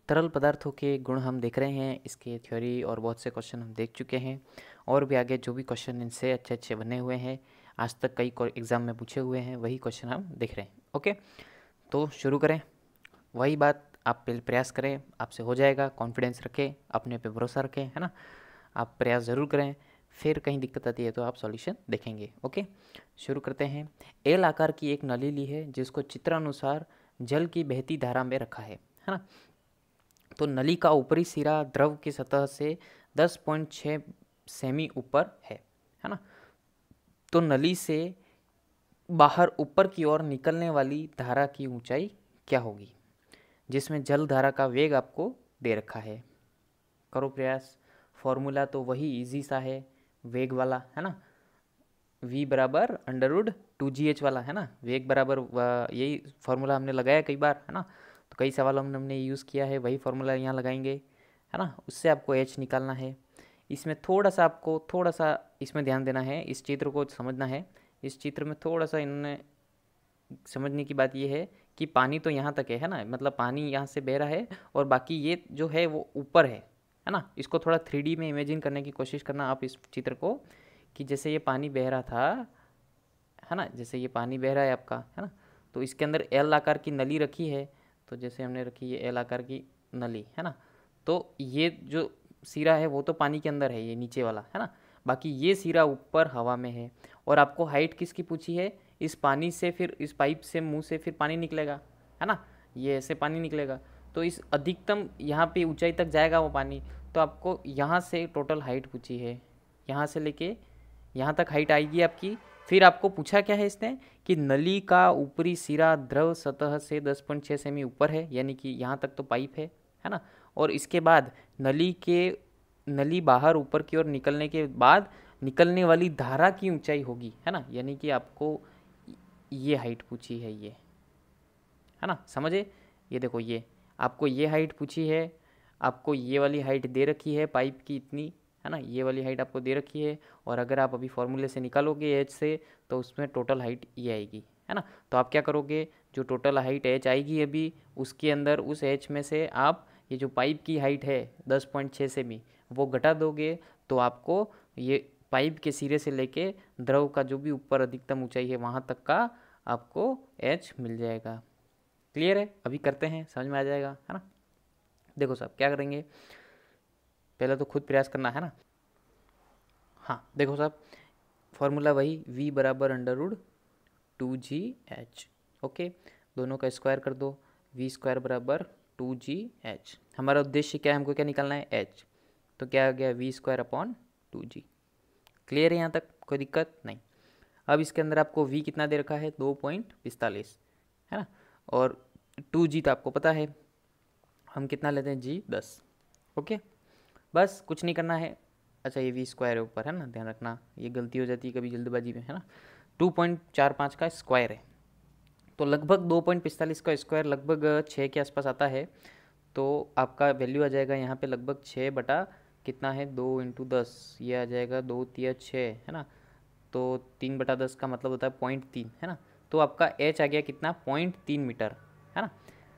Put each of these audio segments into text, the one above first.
तरल पदार्थों के गुण हम देख रहे हैं, इसके थ्योरी और बहुत से क्वेश्चन हम देख चुके हैं और भी आगे जो भी क्वेश्चन इनसे अच्छे अच्छे बने हुए हैं, आज तक कई एग्ज़ाम में पूछे हुए हैं, वही क्वेश्चन हम देख रहे हैं। ओके, तो शुरू करें। वही बात, आप पहले प्रयास करें, आपसे हो जाएगा। कॉन्फिडेंस रखें, अपने पे भरोसा रखें, है ना। आप प्रयास ज़रूर करें, फिर कहीं दिक्कत आती है तो आप सॉल्यूशन देखेंगे। ओके, शुरू करते हैं। एल आकार की एक नली ली है जिसको चित्रानुसार जल की बहती धारा में रखा है ना। तो नली का ऊपरी सिरा द्रव की सतह से 10.6 सेमी ऊपर है ना। तो नली से बाहर ऊपर की ओर निकलने वाली धारा की ऊंचाई क्या होगी, जिसमें जल धारा का वेग आपको दे रखा है। करो प्रयास। फॉर्मूला तो वही इजी सा है, वेग वाला, है ना। v बराबर √2gh वाला, है ना। वेग बराबर यही फॉर्मूला हमने लगाया कई बार, है ना। तो कई सवालों में हमने यूज़ किया है, वही फॉर्मूला यहाँ लगाएंगे, है ना। उससे आपको h निकालना है। इसमें थोड़ा सा इसमें ध्यान देना है, इस चित्र को समझना है। इस चित्र में थोड़ा सा इन्होंने समझने की बात यह है कि पानी तो यहाँ तक है ना, मतलब पानी यहाँ से बह रहा है और बाकी ये जो है वो ऊपर है ना। इसको थोड़ा 3D में इमेजिन करने की कोशिश करना आप इस चित्र को, कि जैसे ये पानी बह रहा था, है ना, जैसे ये पानी बह रहा है आपका, है ना। तो इसके अंदर एल आकार की नली रखी है, तो जैसे हमने रखी है एल आकार की नली, है ना। तो ये जो सिरा है वो तो पानी के अंदर है, ये नीचे वाला, है ना। बाकी ये सिरा ऊपर हवा में है। और आपको हाइट किसकी पूछी है, इस पानी से, फिर इस पाइप से मुंह से फिर पानी निकलेगा, है ना। ये ऐसे पानी निकलेगा, तो इस अधिकतम यहाँ पे ऊंचाई तक जाएगा वो पानी। तो आपको यहाँ से टोटल हाइट पूछी है, यहाँ से लेके यहाँ तक हाइट आएगी आपकी। फिर आपको पूछा क्या है इसने, कि नली का ऊपरी सिरा द्रव सतह से 10.6 सेमी ऊपर है, यानी कि यहाँ तक तो पाइप है ना। और इसके बाद नली बाहर ऊपर की ओर निकलने के बाद निकलने वाली धारा की ऊंचाई होगी, है ना। यानी कि आपको ये हाइट पूछी है, ये, है ना, समझे। ये देखो, ये आपको ये हाइट पूछी है, आपको ये वाली हाइट दे रखी है पाइप की इतनी, है ना। ये वाली हाइट आपको दे रखी है, और अगर आप अभी फॉर्मूले से निकालोगे एच से, तो उसमें टोटल हाइट ये आएगी, है ना। तो आप क्या करोगे, जो टोटल हाइट एच आएगी अभी, उसके अंदर उस एच में से आप ये जो पाइप की हाइट है 10.6 सेमी, वो घटा दोगे, तो आपको ये पाइप के सिरे से लेके द्रव का जो भी ऊपर अधिकतम ऊंचाई है वहाँ तक का आपको एच मिल जाएगा। क्लियर है। अभी करते हैं, समझ में आ जाएगा, है ना। देखो साहब, क्या करेंगे, पहले तो खुद प्रयास करना है ना। हाँ देखो साहब, फॉर्मूला वही, v बराबर √2gh। ओके, दोनों का स्क्वायर कर दो, v स्क्वायर बराबर 2gh। हमारा उद्देश्य क्या है, हमको क्या निकालना है, h। तो क्या आ गया, v square upon 2g। Clear है यहाँ तक, कोई दिक्कत नहीं। अब इसके अंदर आपको v कितना दे रखा है, 2.45, है ना। और 2g तो आपको पता है, हम कितना लेते हैं, g 10। ओके, बस कुछ नहीं करना है। अच्छा, ये वी स्क्वायर है ऊपर, है ना, ध्यान रखना, ये गलती हो जाती है कभी जल्दबाजी में, है ना। 2.45 का स्क्वायर है, तो लगभग 2.45 का स्क्वायर लगभग 6 के आसपास आता है। तो आपका वैल्यू आ जाएगा यहाँ पे लगभग 6 बटा कितना है, 2 × 10, ये आ जाएगा 2 × 6, है ना। तो 3 बटा 10 का मतलब होता है 0.3, है ना। तो आपका एच आ गया कितना, 0.3 मीटर, है ना।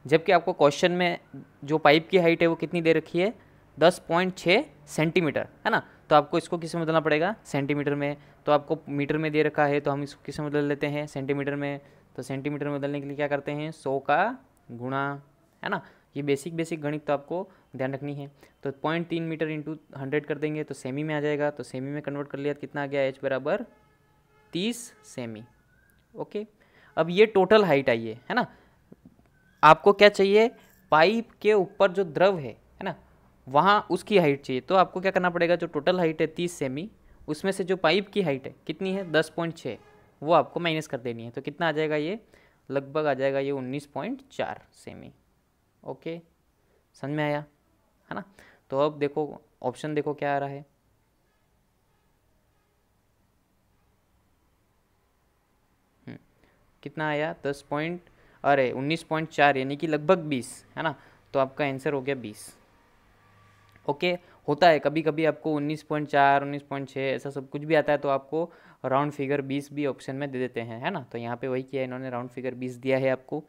जबकि आपको क्वेश्चन में जो पाइप की हाइट है वो कितनी दे रखी है, 10.6 सेंटीमीटर, है ना। तो आपको इसको किस में बदलना पड़ेगा, सेंटीमीटर में। तो आपको मीटर में दे रखा है, तो हम इसको किस में बदल लेते हैं, सेंटीमीटर में। तो सेंटीमीटर में बदलने के लिए क्या करते हैं, 100 का गुणा, है ना। ये बेसिक गणित तो आपको ध्यान रखनी है। तो 0.3 मीटर इंटू 100 कर देंगे तो सेमी में आ जाएगा, तो सेमी में कन्वर्ट कर लिया तो कितना आ गया, एच बराबर 30 सेमी। ओके, अब ये टोटल हाइट आई है ना। आपको क्या चाहिए, पाइप के ऊपर जो द्रव है ना, वहाँ उसकी हाइट चाहिए। तो आपको क्या करना पड़ेगा, जो टोटल हाइट है 30 सेमी, उसमें से जो पाइप की हाइट है कितनी है, 10.6, वो आपको माइनस कर देनी है। तो कितना आ जाएगा, ये लगभग आ जाएगा ये 19.4 सेमी। ओके, समझ में आया, है ना। तो अब देखो ऑप्शन, देखो क्या आ रहा है, कितना आया, 19.4, यानी कि लगभग 20, है ना। तो आपका आंसर हो गया 20। ओके, होता है कभी कभी आपको 19.4, 19.6 ऐसा सब कुछ भी आता है, तो आपको राउंड फिगर 20 भी ऑप्शन में दे देते हैं, है ना। तो यहाँ पे वही किया है इन्होंने, राउंड फिगर 20 दिया है आपको,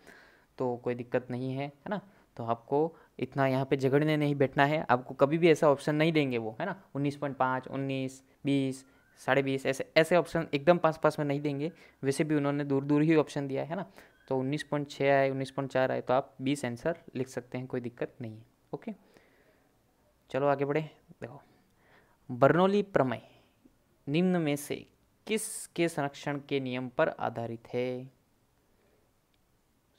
तो कोई दिक्कत नहीं है ना। तो आपको इतना यहाँ पे झगड़ने नहीं बैठना है, आपको कभी भी ऐसा ऑप्शन नहीं देंगे वो, है ना, 19.5, 19, 20, 20.5 ऐसे ऐसे ऑप्शन एकदम पास पास में नहीं देंगे। वैसे भी उन्होंने दूर दूर ही ऑप्शन दिया है ना, तो 19.6 आए, 19.4 आए, तो आप 20 आंसर लिख सकते हैं, कोई दिक्कत नहीं है। ओके, चलो आगे बढ़े। देखो, बर्नौली प्रमेय निम्न में से किसके संरक्षण के नियम पर आधारित है?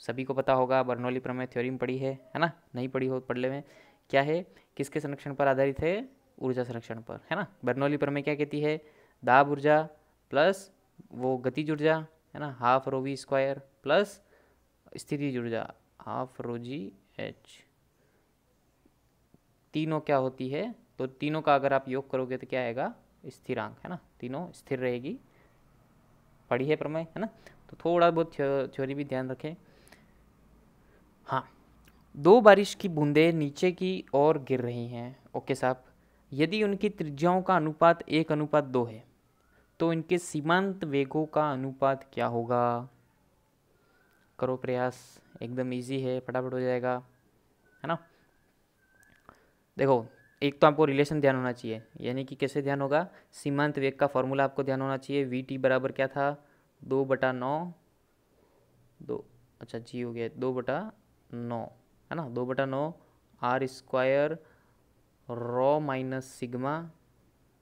सभी को पता होगा, बर्नौली प्रमेय थ्योरी में पढ़ी है ना, नहीं पढ़ी हो पढ़ ले में। क्या है, किसके संरक्षण पर आधारित है? ऊर्जा संरक्षण पर, है ना। बर्नौली प्रमेय क्या कहती है? दाब ऊर्जा प्लस वो गतिज ऊर्जा, है ना, half rho V square plus स्थितिज ऊर्जा हाफ रो जी एच, तीनों क्या होती है? तो तीनों का अगर आप योग करोगे तो क्या आएगा? स्थिरांक, है ना, तीनों स्थिर रहेगी। पढ़ी है प्रमेय, है ना। तो थोड़ा बहुत थ्योरी भी ध्यान रखें। हाँ, दो बारिश की बूंदें नीचे की ओर गिर रही हैं, ओके साहब, यदि उनकी त्रिज्याओं का अनुपात 1:2 है तो इनके सीमांत वेगों का अनुपात क्या होगा? करो प्रयास, एकदम इजी है, फटाफट हो जाएगा, है ना। देखो, एक तो आपको रिलेशन ध्यान होना चाहिए, यानी कि कैसे ध्यान होगा? सीमांत वेग का फॉर्मूला आपको ध्यान होना चाहिए। वी टी बराबर क्या था? 2/9, 2, अच्छा जी हो गया 2/9, है ना, 2/9 R square rho minus sigma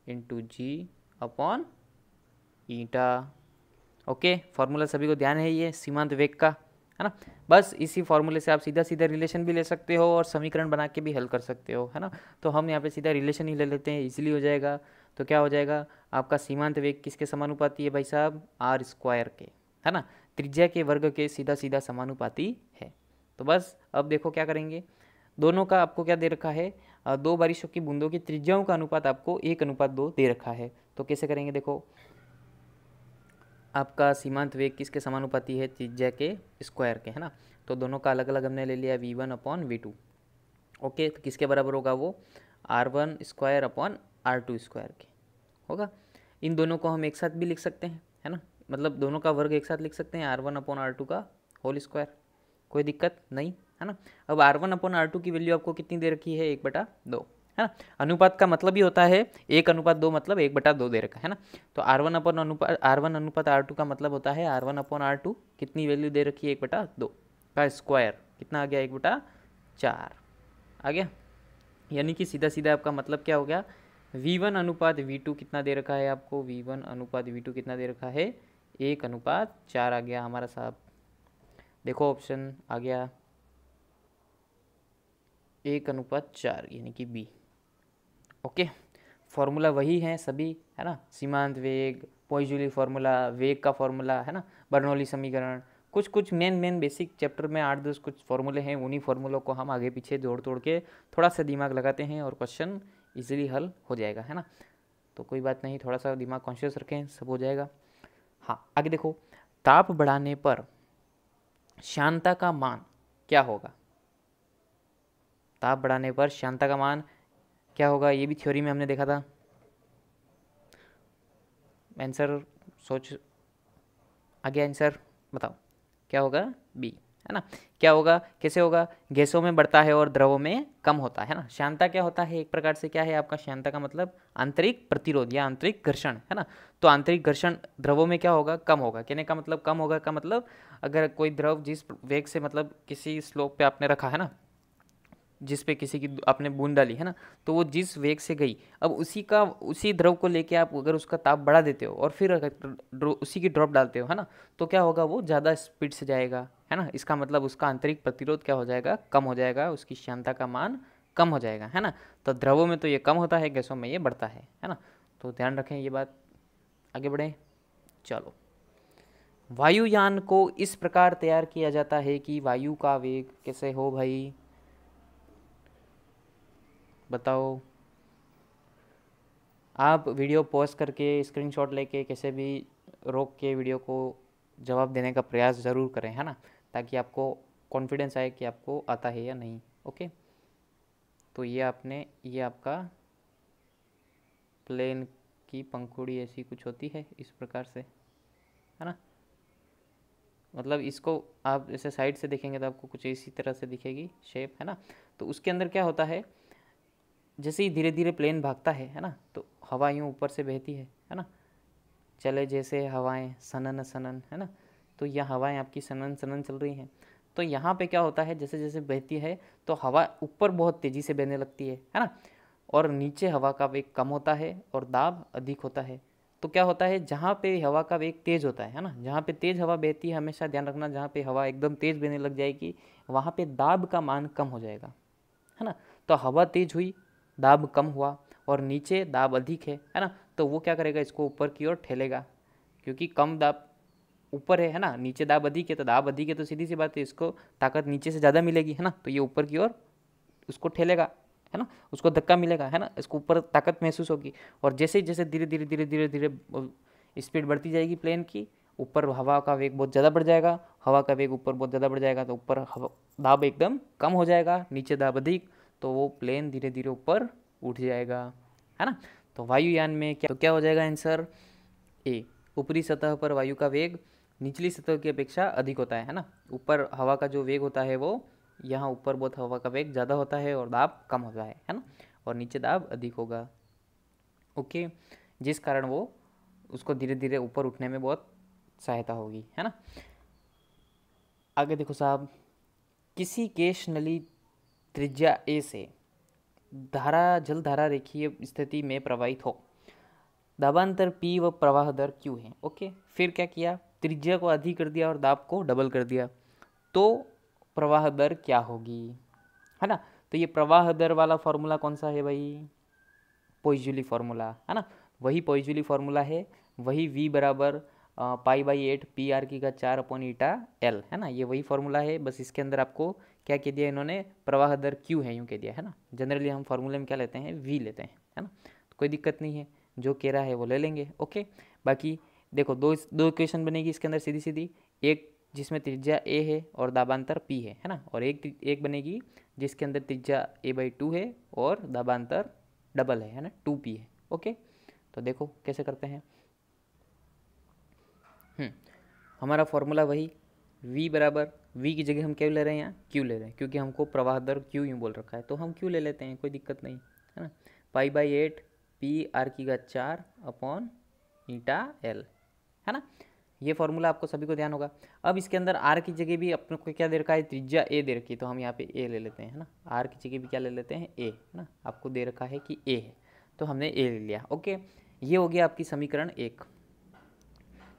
into G upon eta. Okay, formula सभी को ध्यान है ये सीमांत वेग का, है ना। बस इसी फॉर्मूले से आप सीधा सीधा रिलेशन भी ले सकते हो और समीकरण बना के भी हल कर सकते हो, है ना। तो हम यहाँ पे सीधा रिलेशन ही ले लेते हैं, इजीली हो जाएगा। तो क्या हो जाएगा आपका? सीमांत वेग किसके समानुपाती है भाई साहब? आर स्क्वायर के, है ना, त्रिज्या के वर्ग के सीधा सीधा समानुपाती है। तो बस अब देखो क्या करेंगे, दोनों का आपको क्या दे रखा है? दो बारिशों की बूंदों की त्रिज्याओं का अनुपात आपको 1:2 दे रखा है। तो कैसे करेंगे? देखो, आपका सीमांत वेग किसके समानुपाती है? त्रिज्या के स्क्वायर के, है ना। तो दोनों का अलग अलग हमने ले लिया, v1/v2। ओके, तो किसके बराबर होगा वो? r1² अपॉन r2² के होगा। इन दोनों को हम एक साथ भी लिख सकते हैं, है ना, मतलब दोनों का वर्ग एक साथ लिख सकते हैं, r1/r2 का होल स्क्वायर, कोई दिक्कत नहीं, है ना। अब r1/r2 की वैल्यू आपको कितनी दे रखी है? 1/2, है ना। अनुपात का मतलब ही होता है 1:2, मतलब 1/2 दे रखा है ना। तो r1/r2 का मतलब होता है r1/r2 कितनी वैल्यू दे रखी है? 1/2 का स्क्वायर, कितना आ गया? 1/4 आ गया। यानी कि सीधा सीधा आपका मतलब क्या हो गया? v1:v2 कितना दे रखा है आपको? v1:v2 कितना दे रखा है? 1:4 आ गया हमारा साहब। देखो ऑप्शन आ गया 1:4, यानी कि बी। ओके, फॉर्मूला वही है सभी, है ना, सीमांत वेग, पोइजोली फार्मूला, वेग का फॉर्मूला, है ना, बर्नौली समीकरण, कुछ कुछ मेन बेसिक चैप्टर में 8-10 कुछ फॉर्मूले हैं, उन्हीं फॉर्मूलों को हम आगे पीछे जोड़ तोड़ के थोड़ा सा दिमाग लगाते हैं और क्वेश्चन इजीली हल हो जाएगा, है ना। तो कोई बात नहीं, थोड़ा सा दिमाग कॉन्शियस रखें, सब हो जाएगा। हाँ, आगे देखो, ताप बढ़ाने पर श्यानता का मान क्या होगा? ताप बढ़ाने पर श्यानता का मान क्या होगा? ये भी थ्योरी में हमने देखा था। आंसर सोच, आगे आंसर बताओ क्या होगा? बी, है ना। क्या होगा? कैसे होगा? गैसों में बढ़ता है और द्रवों में कम होता है ना। श्यानता क्या होता है? एक प्रकार से क्या है आपका श्यानता का मतलब? आंतरिक प्रतिरोध या आंतरिक घर्षण, है ना। तो आंतरिक घर्षण द्रवों में क्या होगा? कम होगा। कहने का मतलब कम होगा का मतलब, अगर कोई द्रव जिस वेग से, मतलब किसी स्लोप पे आपने रखा है ना, जिस पे किसी की आपने बूंद डाली है ना, तो वो जिस वेग से गई, अब उसी द्रव को लेके आप अगर उसका ताप बढ़ा देते हो और फिर अगर उसी की ड्रॉप डालते हो, है ना, तो क्या होगा? वो ज़्यादा स्पीड से जाएगा, है ना। इसका मतलब उसका आंतरिक प्रतिरोध क्या हो जाएगा? कम हो जाएगा, उसकी श्यानता का मान कम हो जाएगा, है ना। तो द्रवों में तो ये कम होता है, गैसों में ये बढ़ता है ना। तो ध्यान रखें ये बात। आगे बढ़ें, चलो। वायुयान को इस प्रकार तैयार किया जाता है कि वायु का वेग कैसे हो भाई? बताओ। आप वीडियो पॉज करके स्क्रीनशॉट लेके कैसे भी रोक के वीडियो को जवाब देने का प्रयास ज़रूर करें, है ना, ताकि आपको कॉन्फिडेंस आए कि आपको आता है या नहीं। ओके, तो ये आपका प्लेन की पंखुड़ी ऐसी कुछ होती है इस प्रकार से, है ना। मतलब इसको आप ऐसे साइड से देखेंगे तो आपको कुछ इसी तरह से दिखेगी शेप, है ना। तो उसके अंदर क्या होता है, जैसे ही धीरे धीरे प्लेन भागता है ना, तो हवा यूँ ऊपर से बहती है ना। चले जैसे हवाएं सनन सनन, है ना। तो यह हवाएं आपकी सनन सनन चल रही हैं। तो यहाँ पे क्या होता है, जैसे जैसे बहती है तो हवा ऊपर बहुत तेज़ी से बहने लगती है ना। और नीचे हवा का वेग कम होता है और दाब अधिक होता है। तो क्या होता है, जहाँ पे हवा का वेग तेज़ होता है ना, जहाँ पे तेज़ हवा बहती है, हमेशा ध्यान रखना, जहाँ पे हवा एकदम तेज़ बहने लग जाएगी वहाँ पे दाब का मान कम हो जाएगा, है ना। तो हवा तेज हुई, दाब कम हुआ, और नीचे दाब अधिक है ना। तो वो क्या करेगा, इसको ऊपर की ओर ठेलेगा, क्योंकि कम दाब ऊपर है ना, नीचे दाब अधिक है, तो दाब अधिक है तो सीधी सी बात है इसको ताकत नीचे से ज़्यादा मिलेगी, है ना। तो ये ऊपर की ओर उसको ठेलेगा, है ना, उसको धक्का मिलेगा, है ना, इसको ऊपर ताकत महसूस होगी। और जैसे जैसे धीरे धीरे धीरे धीरे धीरे स्पीड बढ़ती जाएगी प्लेन की, ऊपर हवा का वेग बहुत ज़्यादा बढ़ जाएगा, हवा का वेग ऊपर बहुत ज़्यादा बढ़ जाएगा, तो ऊपर हवा दाब एकदम कम हो जाएगा, नीचे दाब अधिक, तो वो प्लेन धीरे धीरे ऊपर उठ जाएगा, है ना। तो वायुयान में क्या हो जाएगा आंसर ए। ऊपरी सतह पर वायु का वेग निचली सतह की अपेक्षा अधिक होता है ना। ऊपर हवा का जो वेग होता है वो, यहाँ ऊपर बहुत हवा का वेग ज़्यादा होता है और दाब कम होता है ना, और नीचे दाब अधिक होगा। ओके, जिस कारण वो उसको धीरे धीरे ऊपर उठने में बहुत सहायता होगी, है ना। आगे देखो साहब, किसी केश नली त्रिज्या ए से धारा जल धारा रेखीय स्थिति में प्रवाहित हो, दाबांतर P व प्रवाह दर Q है। ओके, फिर क्या किया, त्रिज्या को आधी कर दिया और दाब को डबल कर दिया, तो प्रवाह दर क्या होगी, है ना। तो ये प्रवाह दर वाला फॉर्मूला कौन सा है भाई, पोइजूली फार्मूला, है ना। वही पोइजूली फार्मूला है, वही V बराबर π/8 PR⁴ है ना। ये वही फार्मूला है, बस इसके अंदर आपको क्या कह दिया इन्होंने, प्रवाह दर Q है यूँ कह दिया, है ना। जनरली हम फार्मूले में क्या लेते हैं, V लेते हैं, है ना। तो कोई दिक्कत नहीं है, जो कह रहा है वो ले लेंगे। ओके, बाकी देखो दो इक्वेशन बनेगी इसके अंदर सीधी सीधी, एक जिसमें त्रिज्या a है और दाबांतर p है ना, और एक बनेगी जिसके अंदर त्रिज्या a/2 है और दाबांतर डबल है ना, 2p है। ओके, तो देखो कैसे करते हैं। हमारा फॉर्मूला वही, v बराबर, v की जगह हम क्या ले रहे हैं, यहाँ q ले रहे हैं, क्योंकि हमको प्रवाह दर q यूँ बोल रखा है, तो हम q ले लेते हैं, कोई दिक्कत नहीं, है ना। π/8 PR⁴ है ना। ये फॉर्मूला आपको सभी को ध्यान होगा। अब इसके अंदर r की जगह भी अपने को क्या दे रखा है, त्रिज्या a दे रखी है, तो हम यहाँ पे a ले लेते हैं, है ना। r की जगह भी क्या ले लेते हैं, a, है ना। आपको दे रखा है कि a है, तो हमने a ले लिया। ओके, ये हो गया आपकी समीकरण 1।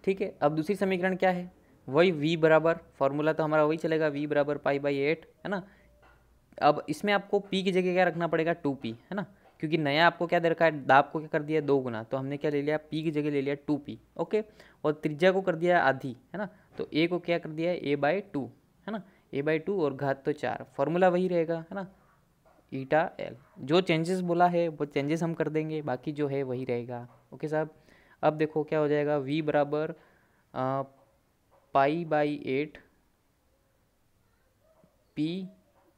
ठीक है, अब दूसरी समीकरण क्या है, वही v बराबर, फॉर्मूला तो हमारा वही चलेगा, v बराबर π/8, है ना। अब इसमें आपको p की जगह क्या रखना पड़ेगा, 2p, है ना, क्योंकि नया आपको क्या दे रखा है, दाब को क्या कर दिया 2 गुना, तो हमने क्या ले लिया, p की जगह ले लिया 2p। ओके, और त्रिज्या को कर दिया आधी, है ना, तो a को क्या कर दिया है, a/2, है ना, a/2 और घात तो 4, फॉर्मूला वही रहेगा, है ना, η/L। जो चेंजेस बोला है वो चेंजेस हम कर देंगे, बाकी जो है वही रहेगा। ओके साहब, अब देखो क्या हो जाएगा, v बराबर π/8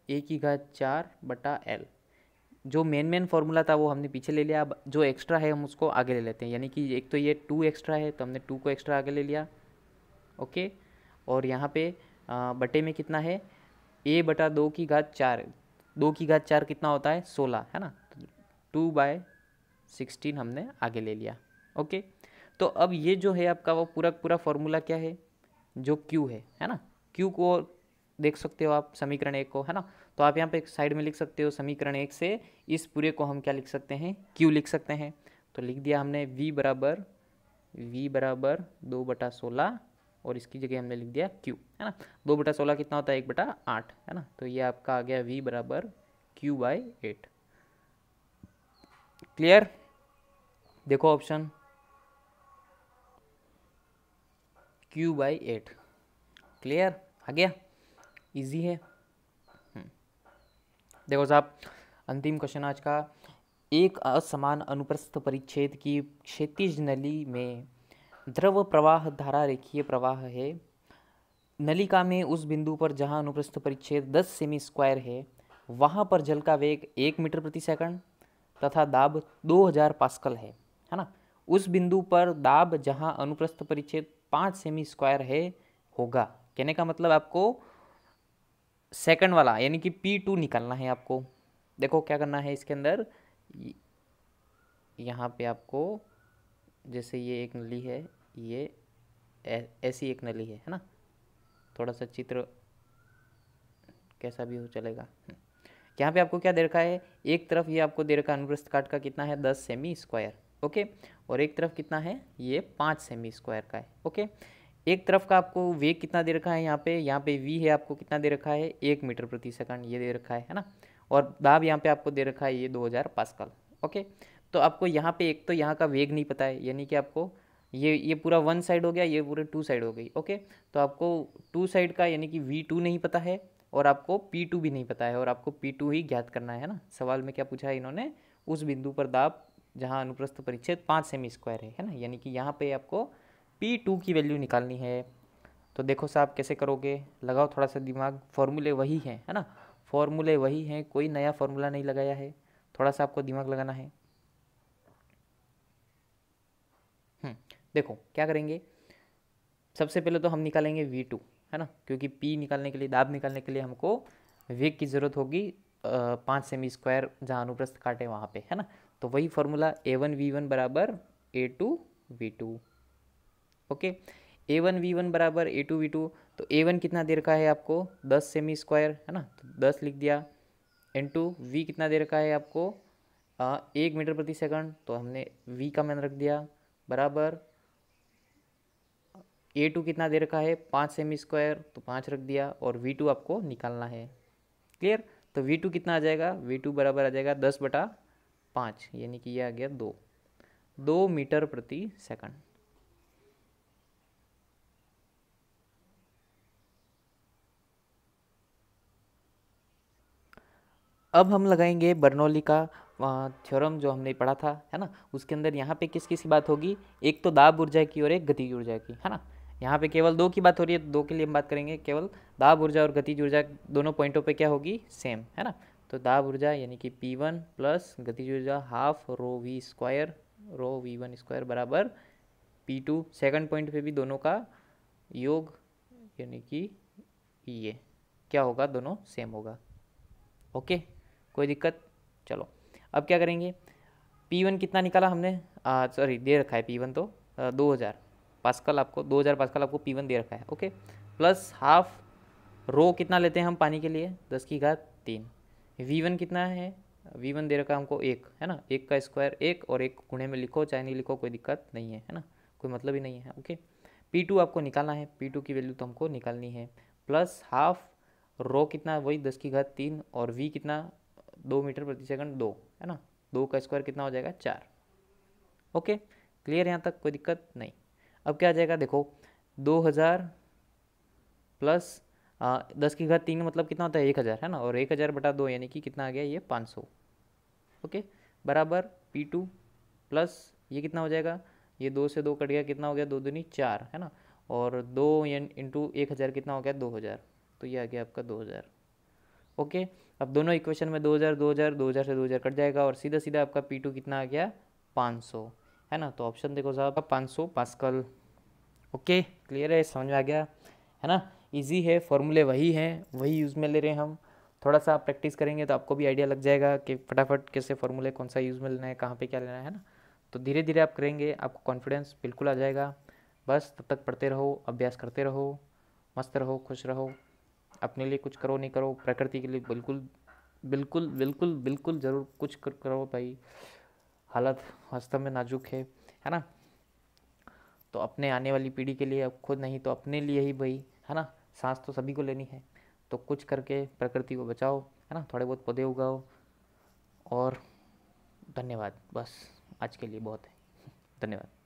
p(a⁴)L। जो मेन फार्मूला था वो हमने पीछे ले लिया, अब जो एक्स्ट्रा है हम उसको आगे ले लेते हैं, यानी कि एक तो ये 2 एक्स्ट्रा है तो हमने 2 को एक्स्ट्रा आगे ले लिया। ओके, और यहाँ पे बटे में कितना है, a/2 कितना होता है, 16, है ना, 2/16 हमने आगे ले लिया। ओके, तो अब ये जो है आपका वो पूरा फार्मूला क्या है, जो Q है ना, Q को देख सकते हो आप समीकरण 1 को, है ना। तो आप यहाँ पे एक साइड में लिख सकते हो, समीकरण 1 से इस पूरे को हम क्या लिख सकते हैं, Q लिख सकते हैं। तो लिख दिया हमने v बराबर 2/16 और इसकी जगह हमने लिख दिया Q, है ना। 2/16 कितना होता है, 1/8, है ना। तो ये आपका आ गया v बराबर Q/8। क्लियर, देखो ऑप्शन Q/8, क्लियर, आ गया, इजी है। देखो साहब, अंतिम क्वेश्चन आज का, एक असमान अनुप्रस्थ परिच्छेद की क्षैतिज नली में द्रव प्रवाह धारा रेखीय प्रवाह है। नलिका में उस बिंदु पर जहां अनुप्रस्थ परिच्छेद 10 सेमी स्क्वायर है, वहां पर जल का वेग 1 मीटर प्रति सेकंड तथा दाब 2000 पास्कल है ना। उस बिंदु पर दाब जहां अनुप्रस्थ परिच्छेद 5 सेमी स्क्वायर है होगा, कहने का मतलब आपको सेकंड वाला यानी कि P2 निकालना है आपको। देखो क्या करना है इसके अंदर, यहाँ पे आपको जैसे ये एक नली है, ये ऐसी एक नली है ना, थोड़ा सा चित्र कैसा भी हो चलेगा। यहाँ पे आपको क्या दे रखा है, एक तरफ ये आपको दे रखा है अनुप्रस्थ काट का कितना है 10 सेमी स्क्वायर, ओके, और एक तरफ कितना है ये 5 सेमी स्क्वायर का है, ओके। एक तरफ का आपको वेग कितना दे रखा है, यहाँ पे v है आपको कितना दे रखा है 1 मीटर प्रति सेकंड ये दे रखा है ना, और दाब यहाँ पे आपको दे रखा है ये 2000 पास्कल, ओके। तो आपको यहाँ पे एक तो यहाँ का वेग नहीं पता है, यानी कि आपको ये पूरा वन साइड हो गया, ये पूरे टू साइड हो गई, ओके। तो आपको टू साइड का यानी कि V2 नहीं पता है और आपको P2 भी नहीं पता है, और आपको P2 ही ज्ञात करना है ना। सवाल में क्या पूछा है इन्होंने, उस बिंदु पर दाब जहाँ अनुप्रस्थ परिच्छेद 5 सेमी स्क्वायर है ना, यानी कि यहाँ पे आपको P2 की वैल्यू निकालनी है। तो देखो साहब कैसे करोगे, लगाओ थोड़ा सा दिमाग, फॉर्मूले वही हैं है ना, फॉर्मूले वही हैं, कोई नया फॉर्मूला नहीं लगाया है, थोड़ा सा आपको दिमाग लगाना है। देखो क्या करेंगे, सबसे पहले तो हम निकालेंगे V2 है ना, क्योंकि P निकालने के लिए, दाब निकालने के लिए हमको वेग की ज़रूरत होगी 5 सेमी स्क्वायर जहाँ अनुप्रस्थ काटे वहाँ पे है ना। तो वही फॉर्मूला A1V1 बराबर A2V2, ओके। A1V1 बराबर A2V2, तो A1 कितना दे रखा है आपको 10 सेमी स्क्वायर है ना, तो 10 लिख दिया, इनटू V कितना दे रखा है आपको 1 मीटर प्रति सेकंड, तो हमने V का मान रख दिया, बराबर A2 कितना दे रखा है 5 सेमी स्क्वायर, तो 5 रख दिया, और V2 आपको निकालना है, क्लियर। तो V2 कितना आ जाएगा, V2 बराबर आ जाएगा 10/5, यानी कि ये आ गया 2 मीटर प्रति सेकंड। अब हम लगाएंगे बर्नौली का थ्योरम जो हमने पढ़ा था है ना, उसके अंदर यहाँ पे किस किस की बात होगी, एक तो दाब ऊर्जा की और एक गतिज ऊर्जा की है ना। यहाँ पे केवल दो की बात हो रही है, दो के लिए हम बात करेंगे, केवल दाब ऊर्जा और गतिज ऊर्जा दोनों पॉइंटों पे क्या होगी सेम है ना। तो दाब ऊर्जा यानी कि P1 प्लस गतिज ऊर्जा half rho V square rho V1 square बराबर P2, सेकंड पॉइंट पे भी दोनों का योग यानी कि ये क्या होगा, दोनों सेम होगा, ओके, कोई दिक्कत। चलो अब क्या करेंगे, P1 कितना निकाला हमने, सॉरी दे रखा है P1 तो 2000 पास्कल, आपको 2000 पास्कल आपको P1 दे रखा है, ओके। प्लस हाफ रो कितना लेते हैं हम पानी के लिए 10⁻3, V1 कितना है, V1 दे रखा है हमको 1 है ना, 1 का स्क्वायर 1, और 1 गुणे में लिखो चाहे नहीं लिखो कोई दिक्कत नहीं है ना, कोई मतलब ही नहीं है, ओके। P2 आपको निकालना है, P2 की वैल्यू तो हमको निकालनी है, प्लस हाफ रो कितना वही 10⁻3, और V कितना 2 मीटर प्रति सेकंड 2 है ना, 2 का स्क्वायर कितना हो जाएगा 4, ओके। क्लियर यहाँ तक, कोई दिक्कत नहीं। अब क्या आ जाएगा देखो, 2000 प्लस 10⁻3 मतलब कितना होता है 1000 है ना, और 1000/2 यानी कि कितना आ गया ये 500, ओके, बराबर P2 प्लस ये कितना हो जाएगा, ये 2 से 2 कट गया, कितना हो गया 2 दूनी 4 है ना, और 2 इंटू 1000 कितना हो गया 2000, तो ये आ गया आपका 2000, ओके। अब दोनों इक्वेशन में 2000 2000 2000 से 2000 कट जाएगा, और सीधा सीधा आपका P2 कितना आ गया 500 है ना, तो ऑप्शन देखो साहब 500 पास्कल, ओके। क्लियर है, समझ में आ गया है ना, इजी है, फॉर्मूले वही हैं, वही यूज़ में ले रहे हैं हम। थोड़ा सा आप प्रैक्टिस करेंगे तो आपको भी आइडिया लग जाएगा कि फटाफट कैसे फॉर्मूले कौन सा यूज़ में लेना है, कहाँ पे क्या लेना है ना। तो धीरे धीरे आप करेंगे, आपको कॉन्फिडेंस बिल्कुल आ जाएगा। बस तब तक पढ़ते रहो, अभ्यास करते रहो, मस्त रहो, खुश रहो, अपने लिए कुछ करो नहीं करो, प्रकृति के लिए बिल्कुल बिल्कुल बिल्कुल बिल्कुल ज़रूर कुछ करो भाई, हालत वास्तव में नाजुक है ना। तो अपने आने वाली पीढ़ी के लिए, अब खुद नहीं तो अपने लिए ही भाई है ना, सांस तो सभी को लेनी है, तो कुछ करके प्रकृति को बचाओ है ना, थोड़े बहुत पौधे उगाओ, और धन्यवाद, बस आज के लिए बहुत है, धन्यवाद।